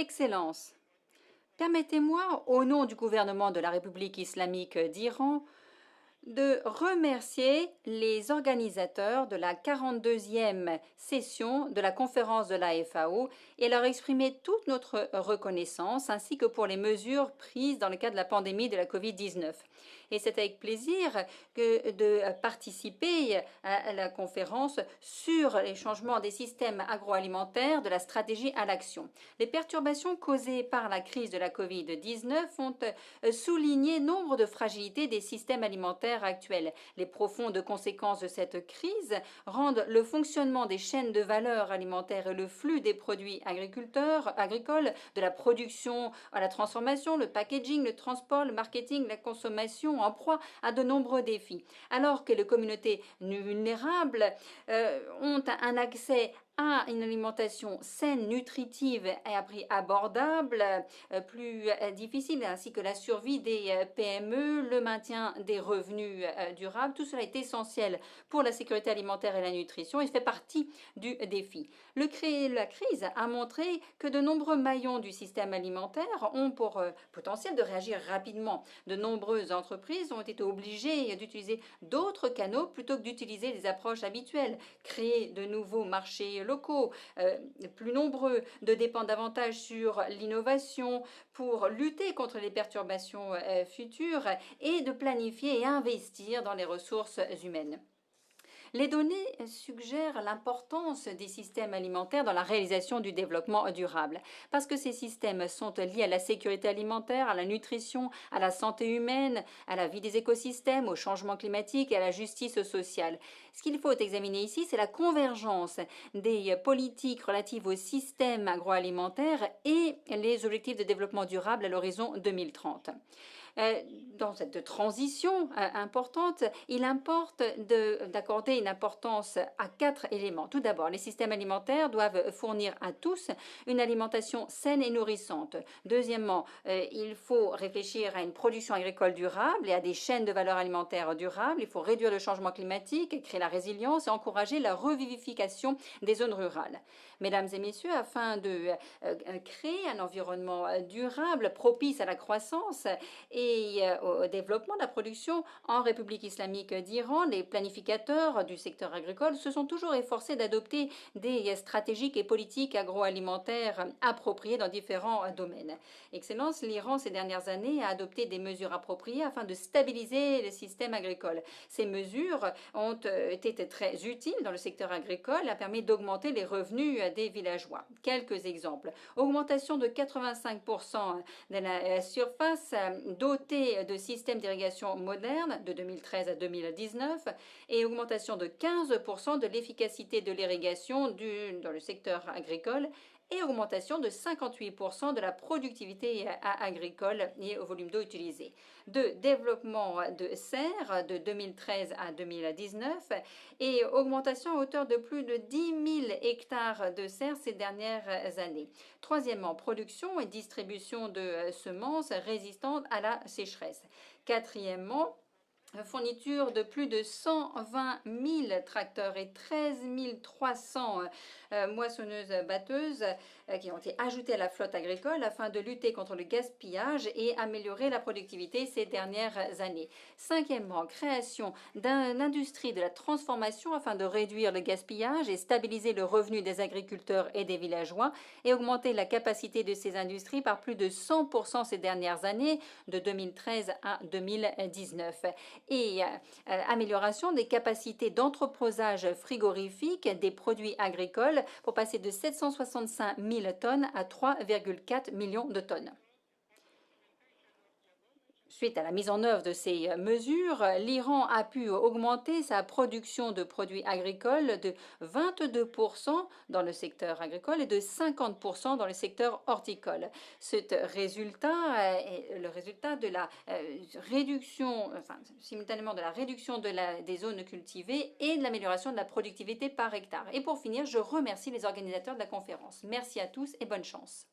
Excellences, permettez-moi, au nom du gouvernement de la République islamique d'Iran, de remercier les organisateurs de la 42e session de la conférence de la FAO et leur exprimer toute notre reconnaissance ainsi que pour les mesures prises dans le cadre de la pandémie de la Covid-19. Et c'est avec plaisir que de participer à la conférence sur les changements des systèmes agroalimentaires de la stratégie à l'action. Les perturbations causées par la crise de la Covid-19 ont souligné nombre de fragilités des systèmes alimentaires actuels. Les profondes conséquences de cette crise rendent le fonctionnement des chaînes de valeur alimentaire et le flux des produits agricoles, de la production à la transformation, le packaging, le transport, le marketing, la consommation en proie à de nombreux défis. Alors que les communautés vulnérables ont un accès à une alimentation saine, nutritive et à prix abordable, plus difficile, ainsi que la survie des PME, le maintien des revenus durables. Tout cela est essentiel pour la sécurité alimentaire et la nutrition et fait partie du défi. La crise a montré que de nombreux maillons du système alimentaire ont pour potentiel de réagir rapidement. De nombreuses entreprises ont été obligées d'utiliser d'autres canaux plutôt que d'utiliser les approches habituelles, créer de nouveaux marchés locaux plus nombreux, de dépendre davantage sur l'innovation pour lutter contre les perturbations futures et de planifier et investir dans les ressources humaines. Les données suggèrent l'importance des systèmes alimentaires dans la réalisation du développement durable, parce que ces systèmes sont liés à la sécurité alimentaire, à la nutrition, à la santé humaine, à la vie des écosystèmes, au changement climatique et à la justice sociale. Ce qu'il faut examiner ici, c'est la convergence des politiques relatives aux systèmes agroalimentaires et les objectifs de développement durable à l'horizon 2030. Dans cette transition importante, il importe d'accorder une importance à 4 éléments. Tout d'abord, les systèmes alimentaires doivent fournir à tous une alimentation saine et nourrissante. Deuxièmement, il faut réfléchir à une production agricole durable et à des chaînes de valeur alimentaire durables. Il faut réduire le changement climatique, créer la résilience et encourager la revivification des zones rurales. Mesdames et messieurs, afin de créer un environnement durable, propice à la croissance et au développement de la production en République islamique d'Iran, les planificateurs du secteur agricole se sont toujours efforcés d'adopter des stratégies et politiques agroalimentaires appropriées dans différents domaines. Excellence, l'Iran ces dernières années a adopté des mesures appropriées afin de stabiliser le système agricole. Ces mesures ont été très utiles dans le secteur agricole et ont permis d'augmenter les revenus des villageois. Quelques exemples. Augmentation de 85% de la surface dotée de systèmes d'irrigation modernes de 2013 à 2019 et augmentation de 15% de l'efficacité de l'irrigation dans le secteur agricole et augmentation de 58% de la productivité agricole et au volume d'eau utilisé. De développement de serres de 2013 à 2019 et augmentation à hauteur de plus de 10 000 hectares de serres ces dernières années. Troisièmement, production et distribution de semences résistantes à la sécheresse. Quatrièmement, fourniture de plus de 120 000 tracteurs et 13 300 moissonneuses-batteuses qui ont été ajoutées à la flotte agricole afin de lutter contre le gaspillage et améliorer la productivité ces dernières années. Cinquièmement, création d'une industrie de la transformation afin de réduire le gaspillage et stabiliser le revenu des agriculteurs et des villageois et augmenter la capacité de ces industries par plus de 100% ces dernières années, de 2013 à 2019. Et amélioration des capacités d'entreposage frigorifique des produits agricoles pour passer de 765 000 tonnes à 3,4 millions de tonnes. Suite à la mise en œuvre de ces mesures, l'Iran a pu augmenter sa production de produits agricoles de 22% dans le secteur agricole et de 50% dans le secteur horticole. Ce résultat est le résultat de la réduction, simultanément de la réduction des zones cultivées et de l'amélioration de la productivité par hectare. Et pour finir, je remercie les organisateurs de la conférence. Merci à tous et bonne chance.